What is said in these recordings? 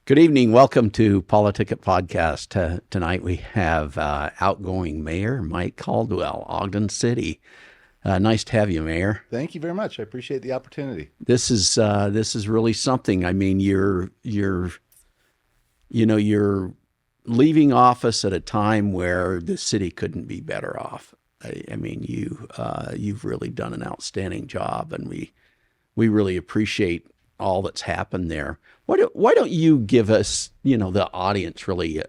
Good evening. Welcome to PoliticIt podcast. Tonight we have Outgoing Mayor Mike Caldwell, Ogden City. Nice to have you, Mayor. Thank you very much. I appreciate the opportunity. This is really something. I mean, you're leaving office at a time where the city couldn't be better off. I mean, you've really done an outstanding job, and we really appreciate all that's happened there. Why don't you give us, the audience really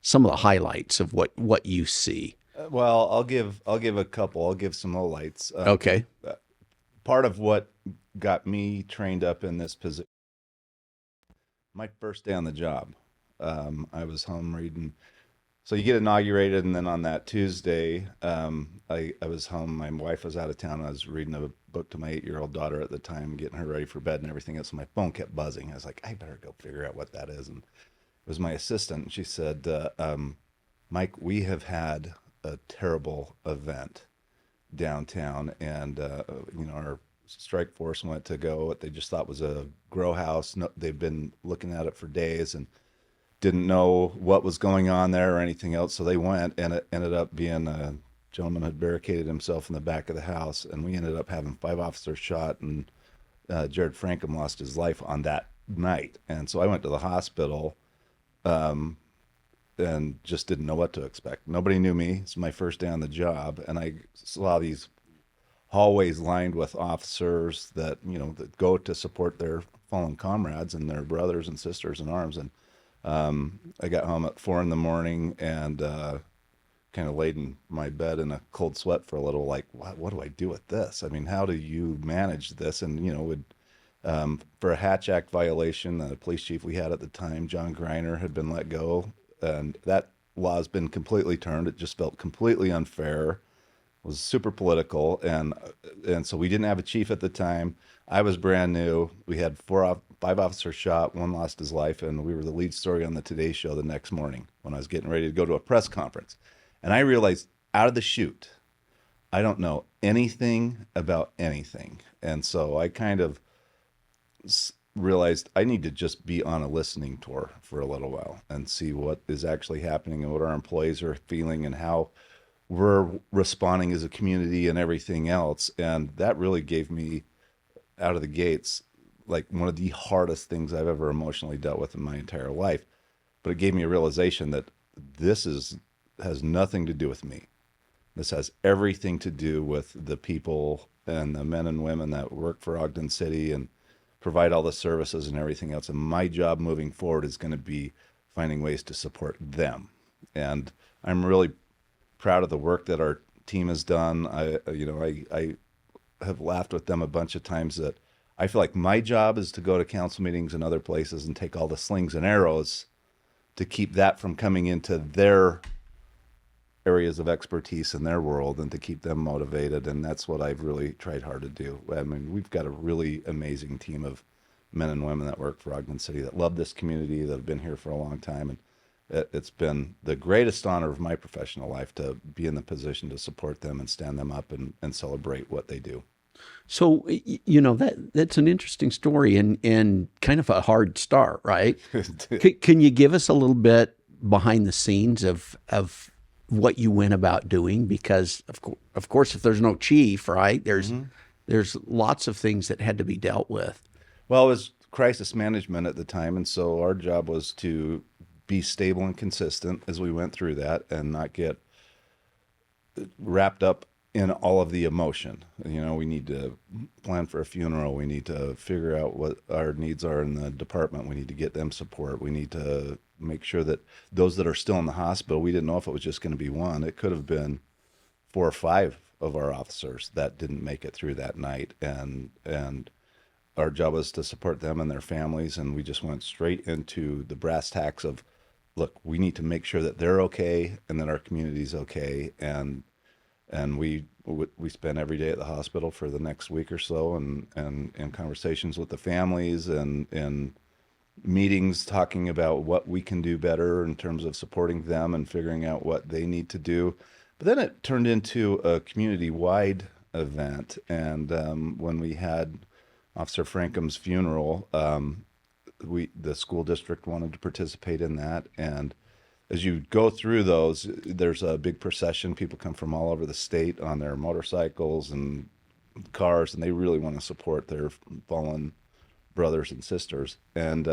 some of the highlights of what you see? Well, I'll give a couple. I'll give some lowlights. Okay. Part of what got me trained up in this position, my first day on the job, I was home reading. So you get inaugurated, and then on that Tuesday, I was home. My wife was out of town. I was reading a book to my 8-year-old daughter at the time, getting her ready for bed and everything else. So my phone kept buzzing. I was like, I better go figure out what that is. And it was my assistant. She said, Mike, we have had a terrible event downtown, and our strike force went to go what they just thought was a grow house. No, they've been looking at it for days and didn't know what was going on there or anything else. So they went, and it ended up being a gentleman had barricaded himself in the back of the house, and we ended up having 5 officers shot, and Jared Frankham lost his life on that night. And so I went to the hospital and just didn't know what to expect. Nobody knew me. It's my first day on the job, and I saw these hallways lined with officers that go to support their fallen comrades and their brothers and sisters in arms. And I got home at 4 in the morning and kind of laid in my bed in a cold sweat for a little, like, what do I do with this? I mean, how do you manage this? And, for a Hatch Act violation, the police chief we had at the time, John Greiner, had been let go. And that law has been completely turned. It just felt completely unfair. It was super political. And so we didn't have a chief at the time. I was brand new. We had 5 officers shot, 1 lost his life, and we were the lead story on the Today Show the next morning when I was getting ready to go to a press conference. And I realized out of the chute, I don't know anything about anything. And so I kind of realized I need to just be on a listening tour for a little while and see what is actually happening and what our employees are feeling and how we're responding as a community and everything else. And that really gave me, out of the gates, like one of the hardest things I've ever emotionally dealt with in my entire life. But it gave me a realization that this has nothing to do with me. This has everything to do with the people and the men and women that work for Ogden City and provide all the services and everything else. And my job moving forward is going to be finding ways to support them. And I'm really proud of the work that our team has done. I have laughed with them a bunch of times that I feel like my job is to go to council meetings and other places and take all the slings and arrows to keep that from coming into their areas of expertise in their world and to keep them motivated. And that's what I've really tried hard to do. I mean, we've got a really amazing team of men and women that work for Ogden City that love this community, that have been here for a long time. And it's been the greatest honor of my professional life to be in the position to support them and stand them up and celebrate what they do. So, that's an interesting story and kind of a hard start, right? Can you give us a little bit behind the scenes of what you went about doing? Because of course, if there's no chief, right, there's lots of things that had to be dealt with. Well, it was crisis management at the time, and so our job was to be stable and consistent as we went through that and not get wrapped up in all of the emotion. We need to plan for a funeral. We need to figure out what our needs are in the department. We need to get them support. We need to make sure that those that are still in the hospital, we didn't know if it was just going to be one. It could have been 4 or 5 of our officers that didn't make it through that night. And our job was to support them and their families. And we just went straight into the brass tacks of, look, we need to make sure that they're okay and that our community's okay. And we spent every day at the hospital for the next week or so and in conversations with the families and meetings talking about what we can do better in terms of supporting them and figuring out what they need to do. But then it turned into a community-wide event. And when we had Officer Frankham's funeral, the school district wanted to participate in that. And as you go through those, there's a big procession. People come from all over the state on their motorcycles and cars, and they really want to support their fallen brothers and sisters. And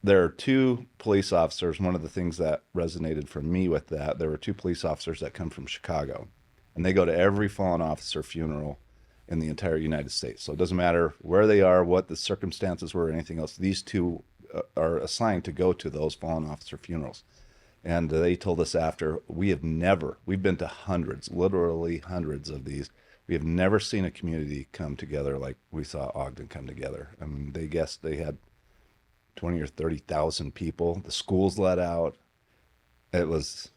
there are two police officers. One of the things that resonated for me with that, there were two police officers that come from Chicago, and they go to every fallen officer funeral in the entire United States. So it doesn't matter where they are, what the circumstances were, or anything else. These two are assigned to go to those fallen officer funerals. And they told us after, we've been to hundreds, literally hundreds of these. We have never seen a community come together like we saw Ogden come together. I mean, they guessed they had 20 or 30,000 people. The schools let out. It was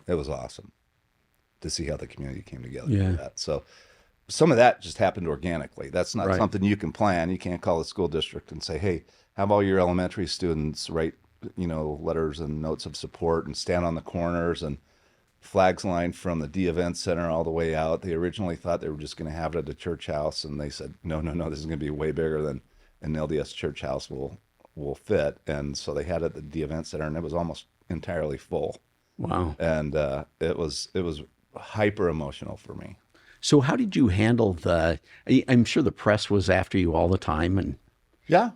awesome to see how the community came together for that. So some of that just happened organically. That's not something you can plan. You can't call the school district and say, hey, have all your elementary students write, letters and notes of support and stand on the corners and flags lined from the D Event Center all the way out. They originally thought they were just going to have it at the church house, and they said, no, this is going to be way bigger than an LDS church house will fit. And so they had it at the D Event Center, and it was almost entirely full. Wow. And it was hyper emotional for me. So how did you handle I'm sure the press was after you all the time. And yeah,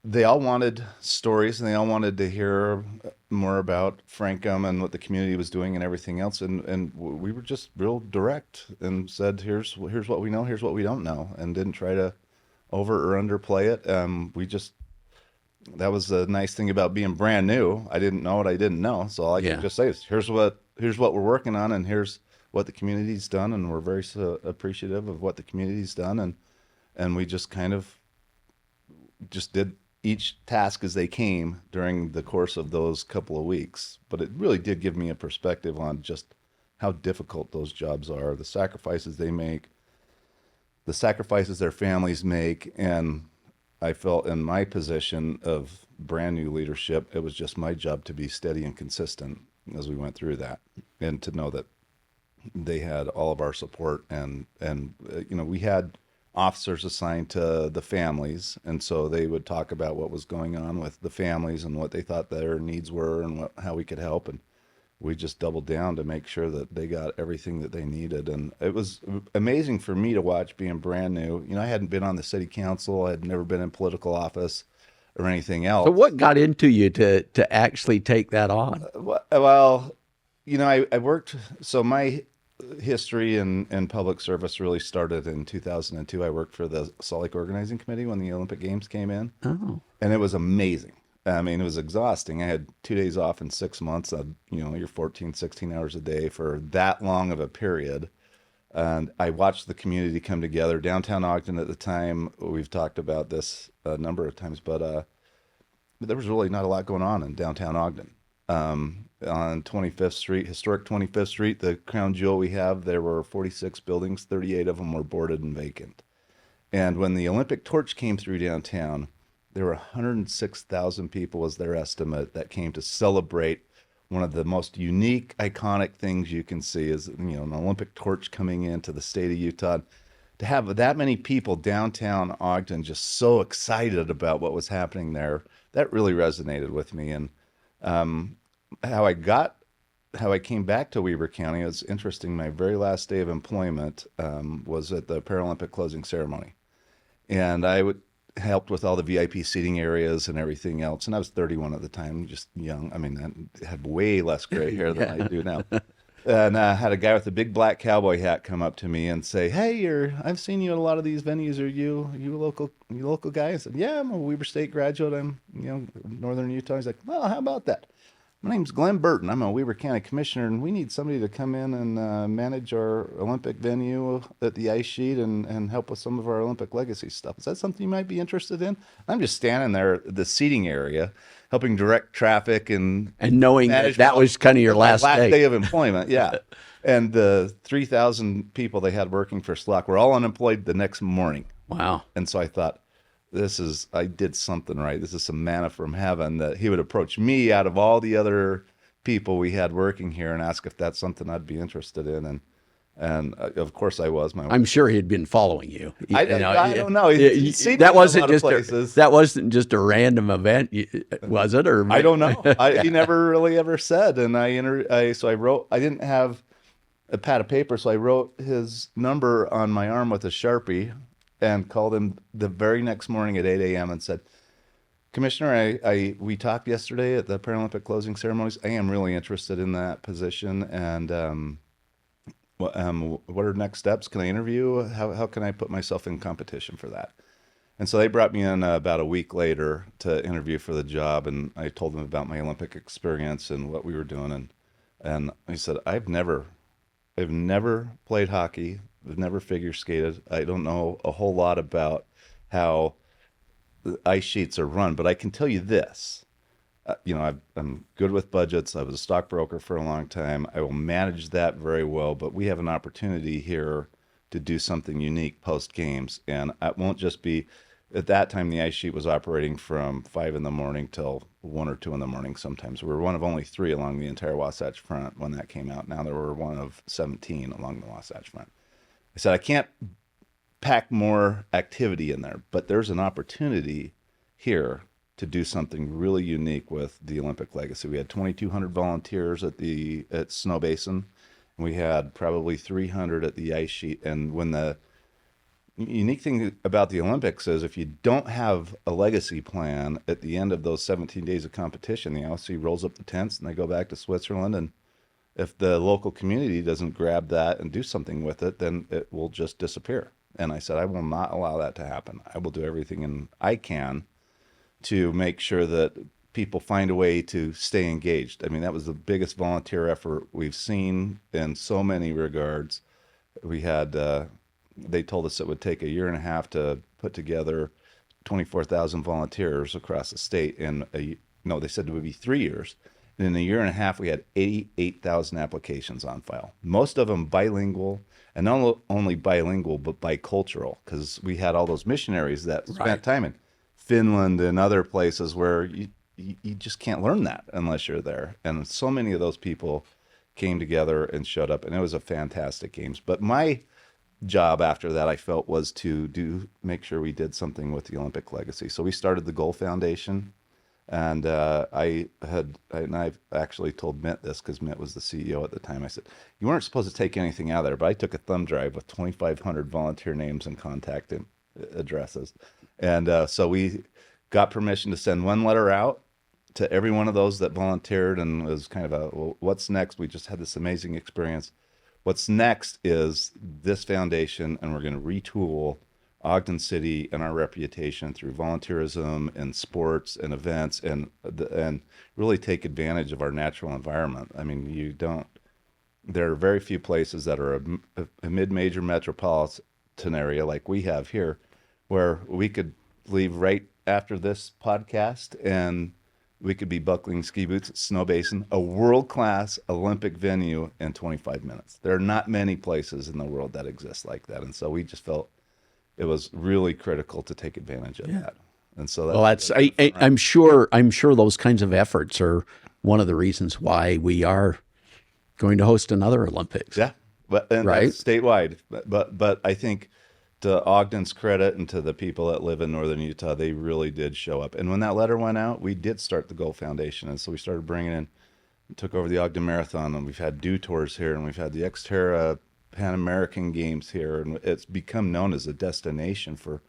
they all wanted stories, and they all wanted to hear more about Frankham and what the community was doing and everything else. And we were just real direct and said, here's what we know, here's what we don't know, and didn't try to over or underplay it. That was the nice thing about being brand new. I didn't know what I didn't know. So all I could just say is, here's what we're working on, and here's what the community's done. And we're very appreciative of what the community's done. And we just kind of just did each task as they came during the course of those couple of weeks. But it really did give me a perspective on just how difficult those jobs are, the sacrifices they make, the sacrifices their families make. And I felt in my position of brand new leadership, it was just my job to be steady and consistent as we went through that, and to know that they had all of our support. And we had officers assigned to the families, and so they would talk about what was going on with the families and what they thought their needs were and how we could help. And we just doubled down to make sure that they got everything that they needed. And it was amazing for me to watch, being brand new. I hadn't been on the city council. I had never been in political office or anything else. So what got into you to actually take that on? Well, I worked, so my history in public service really started in 2002. I worked for the Salt Lake Organizing Committee when the Olympic Games came in. Oh. And it was amazing. I mean, it was exhausting. I had 2 days off in 6 months. You're 14, 16 hours a day for that long of a period. And I watched the community come together. Downtown Ogden at the time, we've talked about this a number of times, but there was really not a lot going on in downtown Ogden. On 25th Street, historic 25th Street, the crown jewel we have, there were 46 buildings, 38 of them were boarded and vacant. And when the Olympic torch came through downtown, there were 106,000 people, was their estimate, that came to celebrate one of the most unique, iconic things you can see is, an Olympic torch coming into the state of Utah. To have that many people downtown Ogden just so excited about what was happening there, that really resonated with me. And how I came back to Weber County, it was interesting. My very last day of employment was at the Paralympic closing ceremony. And I helped with all the VIP seating areas and everything else. And I was 31 at the time, just young. I mean, I had way less gray hair than I do now. And I had a guy with a big black cowboy hat come up to me and say, "Hey, I've seen you at a lot of these venues. Are you a local guy?" I said, "Yeah, I'm a Weber State graduate. I'm, Northern Utah." He's like, "Well, how about that? My name's Glenn Burton. I'm a Weber County Commissioner, and we need somebody to come in and manage our Olympic venue at the ice sheet and help with some of our Olympic legacy stuff. Is that something you might be interested in?" I'm just standing there at the seating area, helping direct traffic and knowing that was kind of your last day of employment. Yeah. And the 3,000 people they had working for SLOC were all unemployed the next morning. Wow. And so I thought, I did something right. This is some manna from heaven, that he would approach me out of all the other people we had working here and ask if that's something I'd be interested in. And of course I was. My I'm sure he had been following you. I don't know. He's seen me That in a wasn't lot of just places. that wasn't just a random event, was it? Or I don't know. He never really ever said. And so I wrote. I didn't have a pad of paper, so I wrote his number on my arm with a Sharpie and called him the very next morning at 8 a.m. and said, Commissioner, we talked yesterday at the Paralympic closing ceremonies. I am really interested in that position, and what are next steps? Can I interview? How can I put myself in competition for that? And so they brought me in about a week later to interview for the job, and I told them about my Olympic experience and what we were doing, and I said, I've never played hockey. I've never figure skated. I don't know a whole lot about how the ice sheets are run, but I can tell you this. I'm good with budgets. I was a stockbroker for a long time. I will manage that very well, but we have an opportunity here to do something unique post games. And it won't just be at that time, the ice sheet was operating from 5 in the morning till 1 or 2 in the morning sometimes. We were one of only 3 along the entire Wasatch Front when that came out. Now there were one of 17 along the Wasatch Front. I said, I can't pack more activity in there, but there's an opportunity here to do something really unique with the Olympic legacy. We had 2,200 volunteers at Snow Basin, and we had probably 300 at the ice sheet. And when the unique thing about the Olympics is if you don't have a legacy plan at the end of those 17 days of competition, the LC rolls up the tents and they go back to Switzerland. And if the local community doesn't grab that and do something with it, then it will just disappear. And I said, I will not allow that to happen. I will do everything I can to make sure that people find a way to stay engaged. I mean, that was the biggest volunteer effort we've seen in so many regards. We had, they told us it would take a year and a half to put together 24,000 volunteers across the state. No, they said it would be 3 years. And in a year and a half, we had 88,000 applications on file, most of them bilingual, and not only bilingual, but bicultural, because we had all those missionaries that spent time in Finland and other places where you just can't learn that unless you're there. And so many of those people came together and showed up, and it was a fantastic games. But my job after that, I felt, was to make sure we did something with the Olympic legacy. So we started the Goal Foundation. And I've actually told Mitt this because Mitt was the CEO at the time. I said, you weren't supposed to take anything out of there, but I took a thumb drive with 2,500 volunteer names and contact addresses. And so we got permission to send one letter out to every one of those that volunteered, and it was kind of well, what's next? We just had this amazing experience. What's next is this foundation, and we're going to retool Ogden City and our reputation through volunteerism and sports and events, and really take advantage of our natural environment. I mean, there are very few places that are a mid-major metropolitan area like we have here, where we could leave right after this podcast and we could be buckling ski boots at Snow Basin, a world-class Olympic venue, in 25 minutes. There are not many places in the world that exist like that. And so we just felt it was really critical to take advantage of that. And so I'm sure those kinds of efforts are one of the reasons why we are going to host another Olympics. Yeah, but that's statewide. But I think, to Ogden's credit and to the people that live in northern Utah, they really did show up. And when that letter went out, we did start the Goal Foundation, and so we started bringing in, took over the Ogden Marathon, and we've had dew tours here, and we've had the Xterra Pan American Games here, and it's become known as a destination for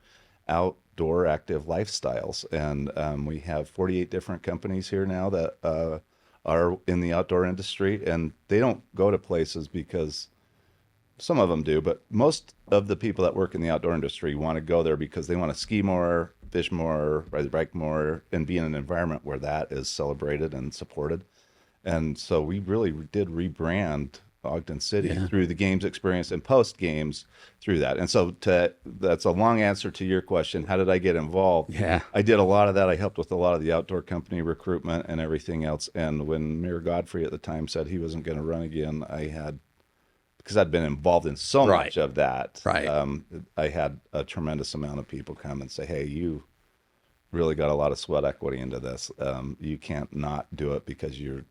outdoor active lifestyles. And we have 48 different companies here now that are in the outdoor industry, and they don't go to places because some of them do, but most of the people that work in the outdoor industry want to go there because they want to ski more, fish more, ride the bike more, and be in an environment where that is celebrated and supported. And so we really did rebrand Ogden City through the games experience and post games through that. And so that's a long answer to your question. How did I get involved? Yeah. I did a lot of that. I helped with a lot of the outdoor company recruitment and everything else. And when Mayor Godfrey at the time said he wasn't going to run again, because I'd been involved in so much of that, I had a tremendous amount of people come and say, hey, you really got a lot of sweat equity into this. You can't not do it because you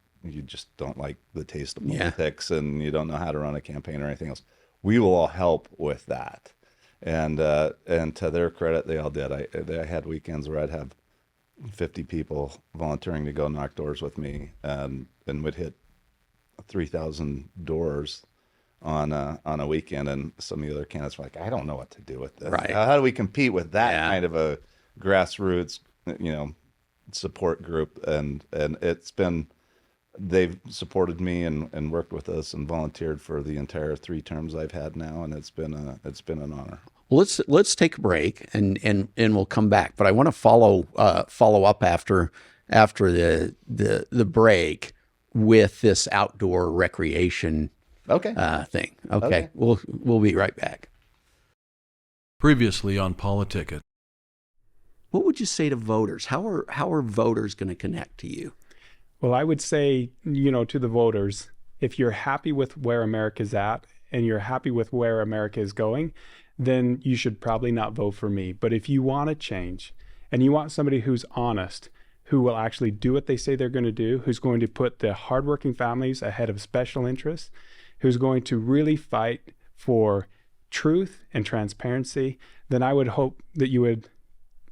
just don't like the taste of politics and you don't know how to run a campaign or anything else. we will all help with that. And to their credit, they all did. I had weekends where I'd have 50 people volunteering to go knock doors with me, and would hit 3,000 doors on a weekend. And some of the other candidates were like, I don't know what to do with this. Right. How do we compete with that Yeah. kind of a grassroots, support group? And it's been, they've supported me and worked with us and volunteered for the entire 3 terms I've had now, and it's been an honor. Well, let's take a break and we'll come back. But I want to follow up after the break with this outdoor recreation Okay. thing. Okay. Okay. We'll be right back. Previously on PoliticIt. What would you say to voters? How are voters going to connect to you? Well, I would say, to the voters, if you're happy with where America's at and you're happy with where America is going, then you should probably not vote for me. But if you want to change and you want somebody who's honest, who will actually do what they say they're going to do, who's going to put the hardworking families ahead of special interests, who's going to really fight for truth and transparency, then I would hope that you would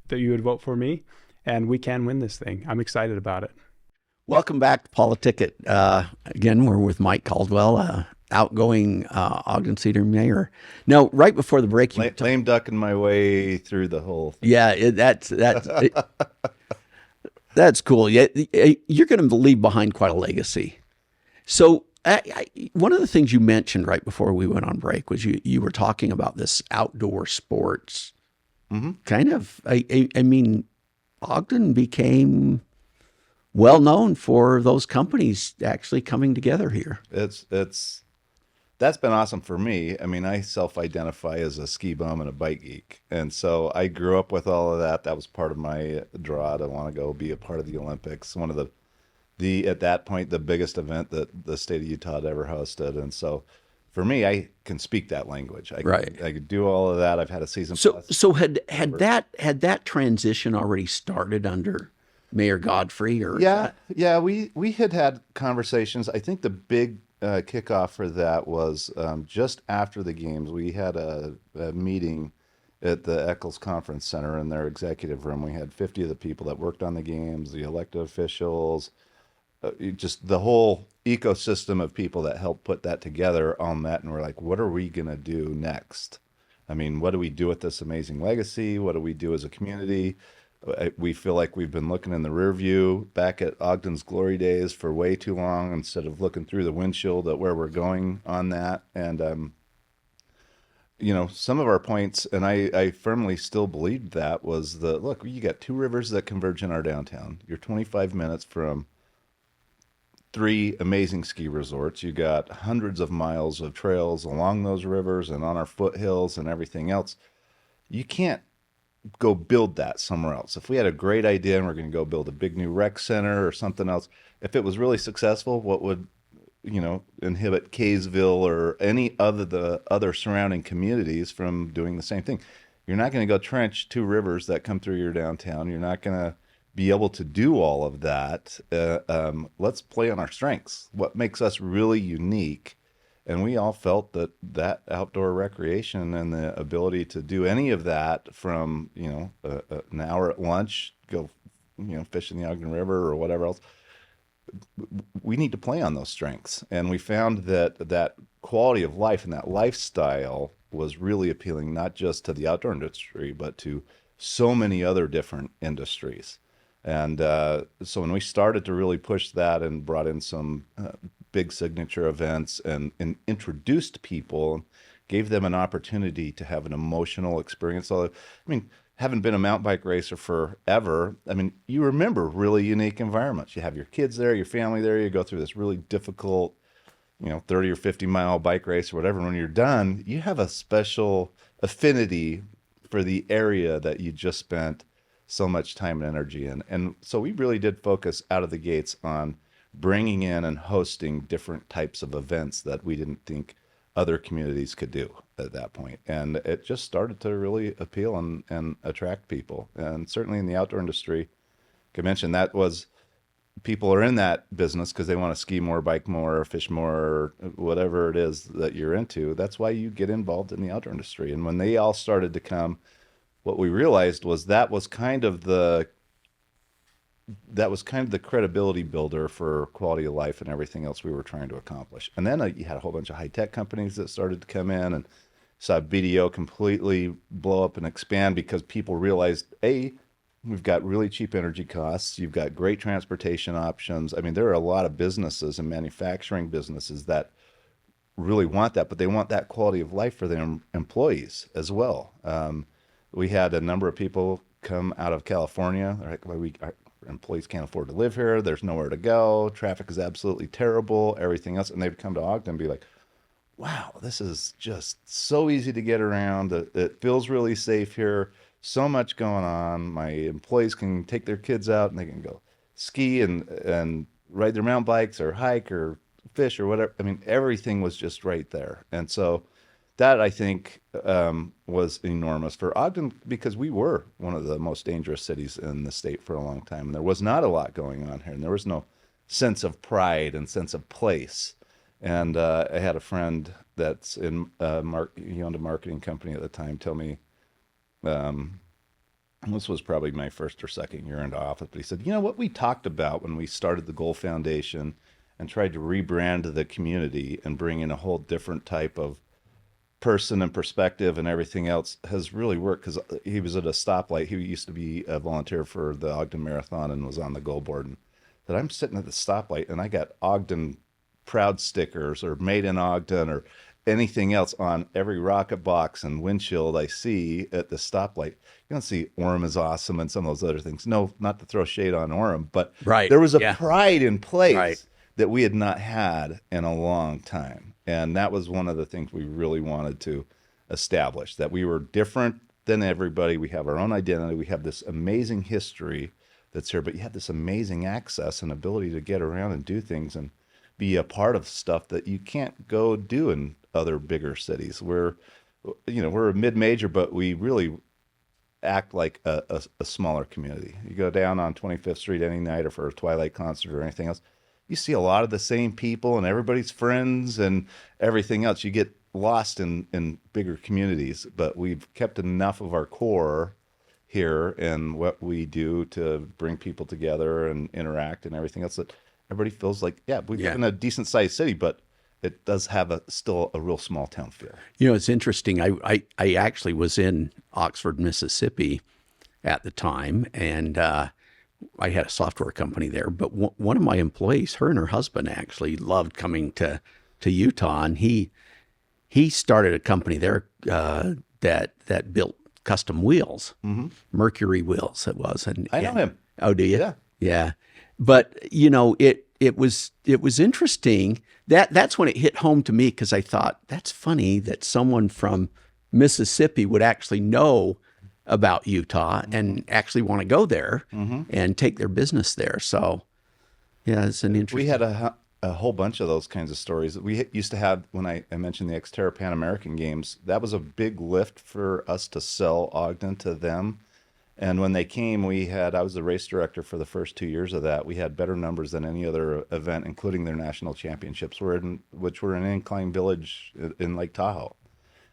vote for me, and we can win this thing. I'm excited about it. Welcome back to PoliticIt. Again, we're with Mike Caldwell, outgoing Ogden Cedar mayor. Now, right before the break, Lame ducking my way through the whole thing. yeah, that's cool. Yeah, you're going to leave behind quite a legacy. So, one of the things you mentioned right before we went on break was you were talking about this outdoor sports. Mm-hmm. Kind of. I mean, Ogden became well known for those companies actually coming together here. That's been awesome for me. I mean, I self-identify as a ski bum and a bike geek, and so I grew up with all of that. That was part of my draw to want to go be a part of the Olympics. One of the at that point the biggest event that the state of Utah had ever hosted, and so for me, I can speak that language. I could do all of that. I've had a season. So had that transition already started under Mayor Godfrey, or yeah, we had conversations. I think the big kickoff for that was just after the games. We had a meeting at the Eccles Conference Center in their executive room. We had 50 of the people that worked on the games, the elected officials, just the whole ecosystem of people that helped put that together on that. And we're like, what are we going to do next? I mean, what do we do with this amazing legacy? What do we do as a community? We feel like we've been looking in the rear view back at Ogden's glory days for way too long instead of looking through the windshield at where we're going on that. And, some of our points, and I firmly still believed that, was look, you got 2 rivers that converge in our downtown. You're 25 minutes from 3 amazing ski resorts. You got hundreds of miles of trails along those rivers and on our foothills and everything else. You can't go build that somewhere else. If we had a great idea and we're going to go build a big new rec center or something else, if it was really successful, what would inhibit Kaysville or any other the other surrounding communities from doing the same thing? You're not going to go trench 2 rivers that come through your downtown. You're not going to be able to do all of that. Let's play on our strengths. What makes us really unique? And we all felt that outdoor recreation and the ability to do any of that from, an hour at lunch, go, fish in the Ogden River or whatever else, we need to play on those strengths. And we found that quality of life and that lifestyle was really appealing, not just to the outdoor industry, but to so many other different industries. And so when we started to really push that and brought in some big signature events and introduced people, gave them an opportunity to have an emotional experience. So, I mean, having been a mountain bike racer forever, I mean, you remember really unique environments. You have your kids there, your family there, you go through this really difficult, 30 or 50 mile bike race or whatever. And when you're done, you have a special affinity for the area that you just spent so much time and energy in. And so we really did focus out of the gates on bringing in and hosting different types of events that we didn't think other communities could do at that point. And it just started to really appeal and attract people. And certainly in the outdoor industry, like I mentioned, that was people are in that business because they want to ski more, bike more, fish more, whatever it is that you're into. That's why you get involved in the outdoor industry. And when they all started to come, what we realized was that was kind of the credibility builder for quality of life and everything else we were trying to accomplish. And then you had a whole bunch of high tech companies that started to come in, and saw BDO completely blow up and expand because people realized, we've got really cheap energy costs. You've got great transportation options. I mean, there are a lot of businesses and manufacturing businesses that really want that, but they want that quality of life for their employees as well. We had a number of people come out of California. They're like, well, our employees can't afford to live here. There's nowhere to go. Traffic is absolutely terrible, everything else. And they'd come to Ogden and be like, wow, this is just so easy to get around. It feels really safe here. So much going on. My employees can take their kids out and they can go ski and ride their mountain bikes or hike or fish or whatever. I mean, everything was just right there. And so that, I think, was enormous for Ogden, because we were one of the most dangerous cities in the state for a long time. And there was not a lot going on here, and there was no sense of pride and sense of place. And I had a friend that's he owned a marketing company at the time, tell me, this was probably my first or second year into office, but he said, what we talked about when we started the Goal Foundation and tried to rebrand the community and bring in a whole different type of person and perspective and everything else has really worked. Because he was at a stoplight. He used to be a volunteer for the Ogden Marathon and was on the goal board. And that I'm sitting at the stoplight and I got Ogden proud stickers or made in Ogden or anything else on every rocket box and windshield I see at the stoplight. You don't see Orem is awesome and some of those other things. No, not to throw shade on Orem, but there was a pride in place that we had not had in a long time. And that was one of the things we really wanted to establish, that we were different than everybody. We have our own identity. We have this amazing history that's here, but you have this amazing access and ability to get around and do things and be a part of stuff that you can't go do in other bigger cities. We're a mid-major, but we really act like a smaller community. You go down on 25th Street any night or for a Twilight concert or anything else, you see a lot of the same people and everybody's friends and everything else. You get lost in bigger communities, but we've kept enough of our core here and what we do to bring people together and interact and everything else that everybody feels like, we live in a decent sized city, but it does have still a real small town feel. It's interesting. I actually was in Oxford, Mississippi at the time, and I had a software company there. But one of my employees, her and her husband, actually loved coming to Utah, and he started a company there that built custom wheels, Mercury wheels. It was, and I know him. Oh, do you? Yeah, yeah. But it was interesting. That's when it hit home to me, because I thought, that's funny that someone from Mississippi would actually know about Utah and actually want to go there and take their business there. So, it's an interesting. We had a whole bunch of those kinds of stories that we used to have when I mentioned the Xterra Pan American Games. That was a big lift for us to sell Ogden to them. And when they came, I was the race director for the first 2 years of that. We had better numbers than any other event, including their national championships, which were in Incline Village in Lake Tahoe.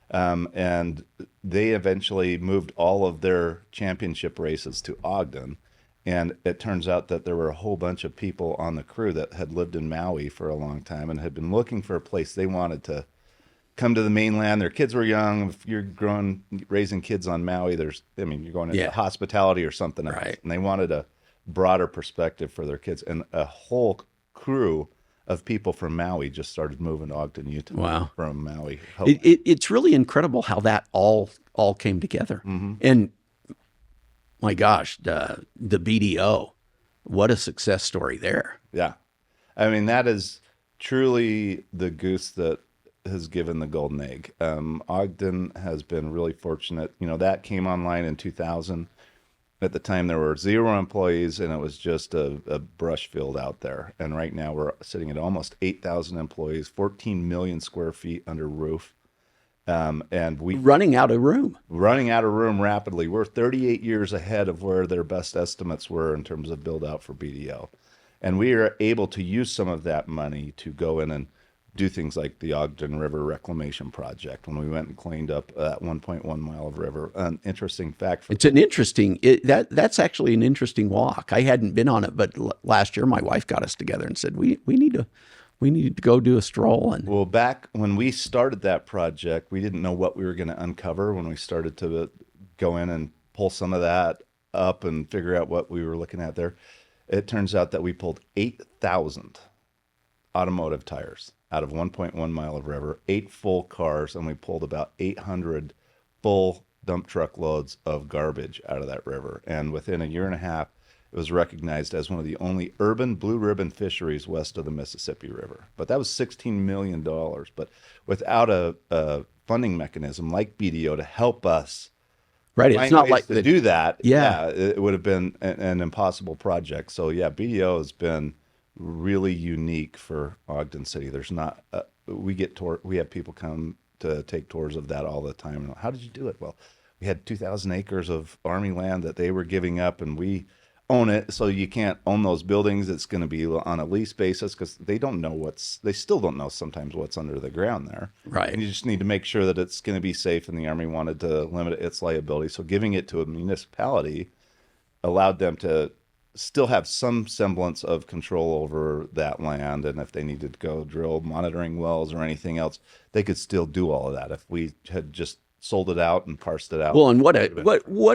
And they eventually moved all of their championship races to Ogden. And it turns out that there were a whole bunch of people on the crew that had lived in Maui for a long time and had been looking for a place they wanted to come to the mainland. Their kids were young. If you're raising kids on Maui, you're going into hospitality or something else. Right. And they wanted a broader perspective for their kids. And a whole crew of people from Maui just started moving to Ogden, Utah. Wow. From Maui. It's really incredible how that all came together. And my gosh, the BDO, what a success story there. Yeah. I mean, that is truly the goose that has given the golden egg. Ogden has been really fortunate. That came online in 2000. At the time, there were 0 employees, and it was just a brush field out there. And right now, we're sitting at almost 8,000 employees, 14 million square feet under roof. And we running out of room rapidly. We're 38 years ahead of where their best estimates were in terms of build out for BDO. And we are able to use some of that money to go in and do things like the Ogden River Reclamation Project when we went and cleaned up that 1.1 mile of river. An interesting fact for It's an interesting that's actually an interesting walk. I hadn't been on it, but last year my wife got us together and said we need to go do a stroll. And well, back when we started that project, we didn't know what we were going to uncover when we started to go in and pull some of that up and figure out what we were looking at there. It turns out that we pulled 8,000 automotive tires out of 1.1 mile of river, 8 full cars, and we pulled about 800 full dump truck loads of garbage out of that river. And within a year and a half, it was recognized as one of the only urban blue ribbon fisheries west of the Mississippi River. But that was $16 million. But without a funding mechanism like BDO to help us right, it's not like to do that, Yeah. it would have been an impossible project. So yeah, BDO has been really unique for Ogden City. There's not we have people come to take tours of that all the time. How did you do it? Well, we had 2,000 acres of Army land that they were giving up, and we own it. So you can't own those buildings. It's going to be on a lease basis because they still don't know sometimes what's under the ground there. Right. And you just need to make sure that it's going to be safe, and the Army wanted to limit its liability. So giving it to a municipality allowed them to still have some semblance of control over that land. And if they needed to go drill monitoring wells or anything else, they could still do all of that. If we had just sold it out and parsed it out. Well, and what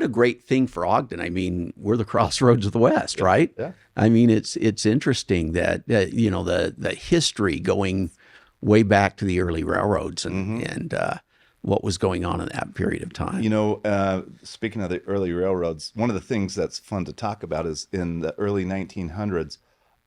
a great thing for Ogden. I mean, we're the crossroads of the West, right? Yeah. I mean, it's interesting that you know the history going way back to the early railroads and what was going on in that period of time. You know, speaking of the early railroads, one of the things that's fun to talk about is in the early 1900s,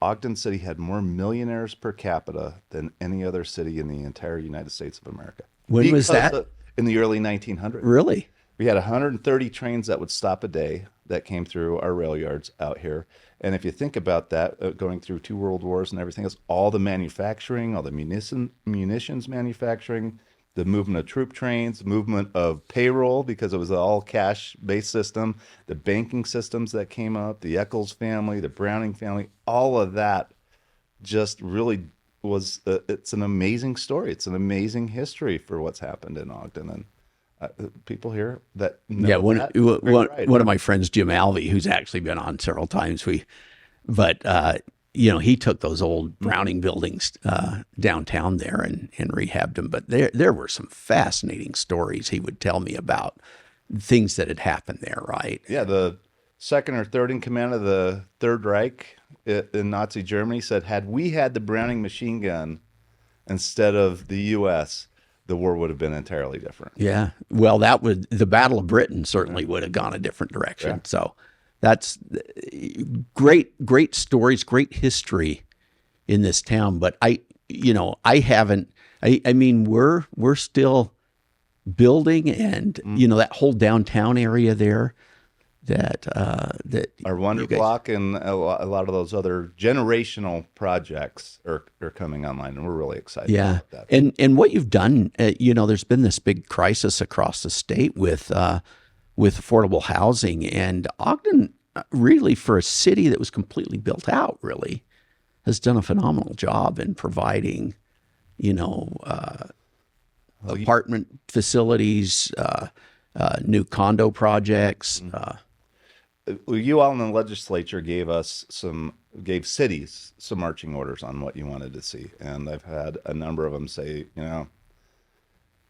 Ogden City had more millionaires per capita than any other city in the entire United States of America. When was that? In the early 1900s. Really? We had 130 trains that would stop a day that came through our rail yards out here. And if you think about that, going through 2 world wars and everything else, all the manufacturing, all the munitions manufacturing, the movement of troop trains, movement of payroll, because it was an all cash-based system, the banking systems that came up, the Eccles family, the Browning family, all of that just really was, it's an amazing story. It's an amazing history for what's happened in Ogden. And people here that know Yeah, that, one of my friends, Jim Alvey, who's actually been on several times, you know, he took those old Browning buildings downtown there and rehabbed them. But there were some fascinating stories he would tell me about things that had happened there, right? Yeah, the second or third in command of the Third Reich in Nazi Germany said, had we had the Browning machine gun instead of the U.S., the war would have been entirely different. Yeah. Well, the Battle of Britain certainly would have gone a different direction. Yeah. So that's great stories, great history in this town. But I mean, we're still building, and you know, that whole downtown area there that Our Wonder Block and a lot of those other generational projects are coming online, and we're really excited about that. And what you've done, you know, there's been this big crisis across the state with affordable housing, and Ogden, really, for a city that was completely built out, really has done a phenomenal job in providing, you know, apartment facilities, new condo projects. You all in the legislature gave cities some marching orders on what you wanted to see. And I've had a number of them say, you know,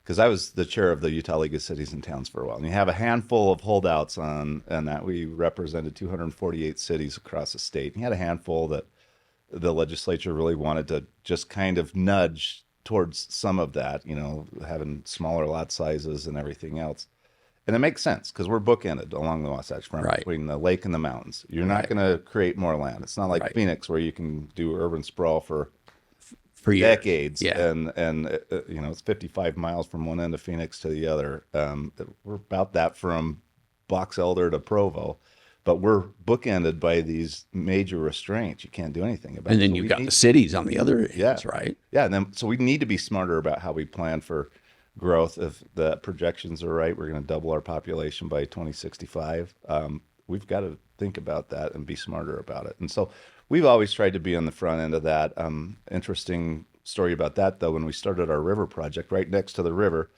because I was the chair of the Utah League of Cities and Towns for a while. And you have a handful of holdouts and that we represented 248 cities across the state. And you had a handful that the legislature really wanted to just kind of nudge towards some of that, you know, having smaller lot sizes and everything else. And it makes sense because we're bookended along the Wasatch Front between the lake and the mountains. You're not going to create more land. It's not like Phoenix where you can do urban sprawl for years. Decades. Yeah. And you know, it's 55 miles from one end of Phoenix to the other. We're about that from Box Elder to Provo. But we're bookended by these major restraints. You can't do anything about it. And then you've got the cities on the other ends, right? Yeah, and then so we need to be smarter about how we plan for growth. If the projections are right, we're going to double our population by 2065. We've got to think about that and be smarter about it. And so we've always tried to be on the front end of that. Interesting story about that, though. When we started our river project, right next to the river,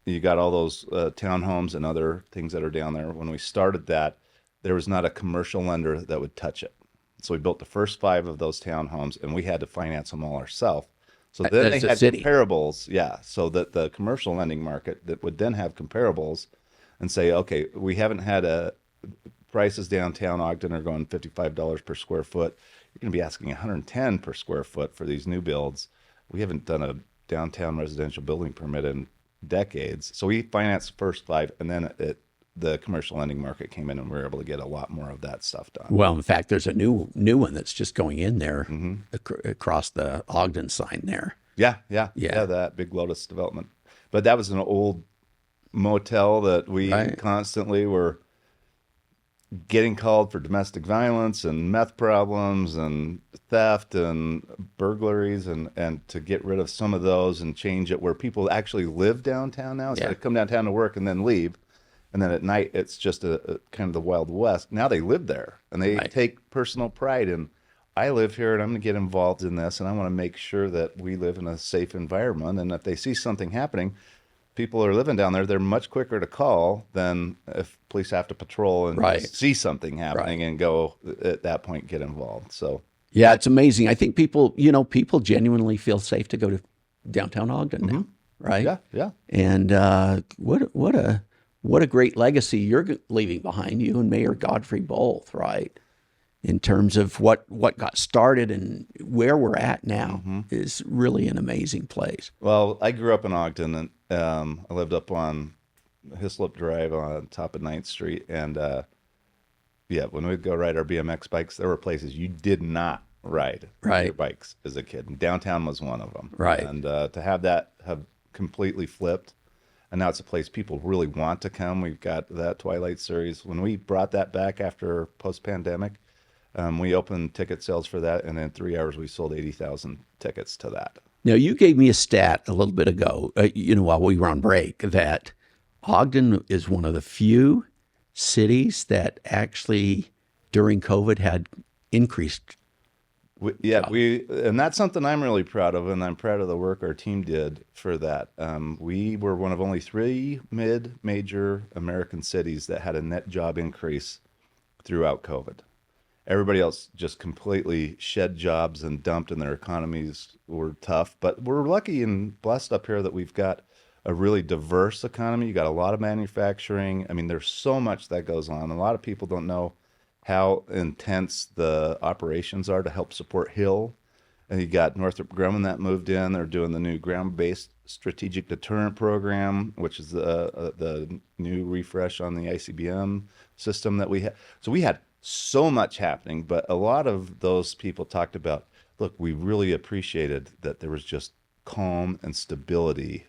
you got all those townhomes and other things that are down there. When we started that, there was not a commercial lender that would touch it. So we built the first 5 of those townhomes, and we had to finance them all ourselves. So then they As a had city. comparables, yeah. So that the commercial lending market that would then have comparables and say, okay, we haven't had prices downtown Ogden are going $55 per square foot. You're going to be asking $110 per square foot for these new builds. We haven't done a downtown residential building permit in decades. So we financed the first 5, and then the commercial lending market came in, and we were able to get a lot more of that stuff done. Well, in fact, there's a new one that's just going in there across the Ogden sign there. Yeah, Yeah. that Big Lotus development. But that was an old motel that we Right. constantly were getting called for domestic violence and meth problems and theft and burglaries, and to get rid of some of those and change it where people actually live downtown now instead Yeah. of come downtown to work and then leave. And then at night, it's just a kind of the Wild West. Now they live there, and they Right. take personal pride in, I live here, and I'm going to get involved in this, and I want to make sure that we live in a safe environment. And if they see something happening, people are living down there, they're much quicker to call than if police have to patrol and Right. see something happening and go, at that point, get involved. So, Yeah, it's amazing. I think people genuinely feel safe to go to downtown Ogden now, right? yeah. And what a great legacy you're leaving behind, you and Mayor Godfrey both, right? In terms of what got started and where we're at now is really an amazing place. Well, I grew up in Ogden, and I lived up on Hislop Drive on top of 9th Street. And when we'd go ride our BMX bikes, there were places you did not ride Right. your bikes as a kid. And downtown was one of them. Right. And to have that have completely flipped, and now it's a place people really want to come. We've got that Twilight series. When we brought that back after post-pandemic, we opened ticket sales for that, and in 3 hours we sold 80,000 tickets to that. Now, you gave me a stat a little bit ago, while we were on break, that Ogden is one of the few cities that actually during COVID had increased. And that's something I'm really proud of, and I'm proud of the work our team did for that. We were one of only 3 mid-major American cities that had a net job increase throughout COVID. Everybody else just completely shed jobs and dumped, and their economies were tough. But we're lucky and blessed up here that we've got a really diverse economy. You got a lot of manufacturing. I mean, there's so much that goes on. A lot of people don't know how intense the operations are to help support Hill. And you got Northrop Grumman that moved in. They're doing the new ground-based strategic deterrent program, which is the new refresh on the ICBM system that we had. So we had so much happening, but a lot of those people talked about, look, we really appreciated that there was just calm and stability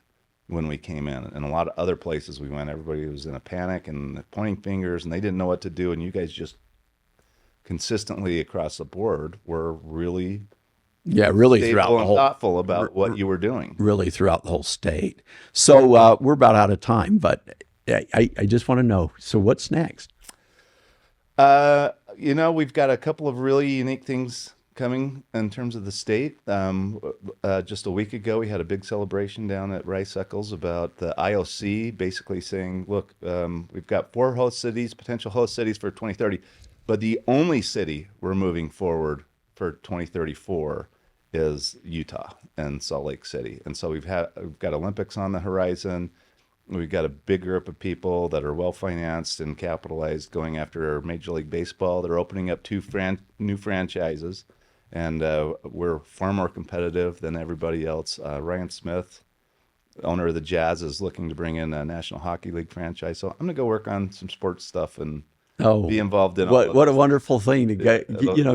when we came in. And a lot of other places we went, everybody was in a panic and pointing fingers, and they didn't know what to do. And you guys just consistently across the board were really Really stable throughout the and whole thoughtful about what you were doing. really throughout the whole state. So we're about out of time, but I just want to know, so what's next? We've got a couple of really unique things coming in terms of the state. Just a week ago, we had a big celebration down at Rice Eccles about the IOC basically saying, look, we've got 4 potential host cities for 2030, but the only city we're moving forward for 2034 is Utah and Salt Lake City. And so we've got Olympics on the horizon. We've got a big group of people that are well-financed and capitalized going after Major League Baseball. They're opening up 2 new franchises, and we're far more competitive than everybody else. Ryan Smith, owner of the Jazz, is looking to bring in a National Hockey League franchise. So I'm going to go work on some sports stuff and be involved in what a wonderful thing to get,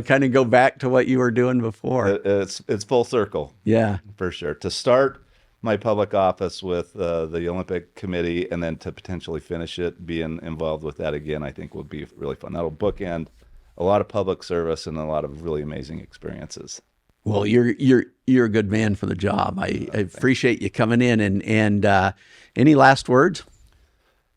kind of go back to what you were doing before. It's full circle. Yeah. For sure. To start my public office with the Olympic Committee, and then to potentially finish it, being involved with that again, I think will be really fun. That'll bookend a lot of public service and a lot of really amazing experiences. Well, you're a good man for the job. I appreciate you coming in, and any last words?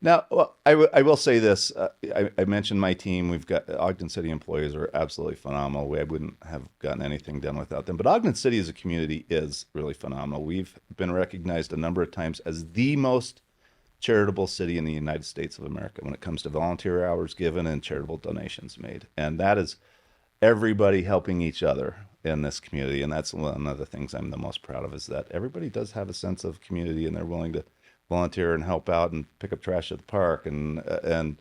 Now, well, I will say this. I mentioned my team. We've got Ogden City employees are absolutely phenomenal. I wouldn't have gotten anything done without them. But Ogden City as a community is really phenomenal. We've been recognized a number of times as the most charitable city in the United States of America when it comes to volunteer hours given and charitable donations made. And that is everybody helping each other in this community. And that's one of the things I'm the most proud of, is that everybody does have a sense of community and they're willing to volunteer and help out and pick up trash at the park, and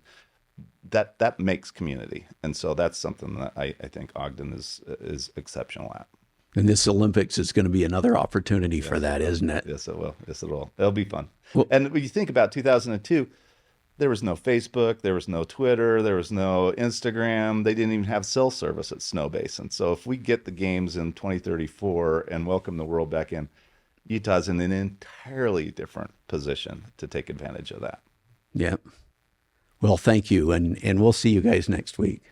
that makes community. And so that's something that I think Ogden is exceptional at. And this Olympics is going to be another opportunity for that, isn't it? Yes, it will. Yes, it will. It'll be fun. Well, And when you think about 2002, there was no Facebook, there was no Twitter, there was no Instagram. They didn't even have cell service at Snow Basin. So if we get the games in 2034 and welcome the world back in, Utah's in an entirely different position to take advantage of that. yeah. Well, thank you. And we'll see you guys next week.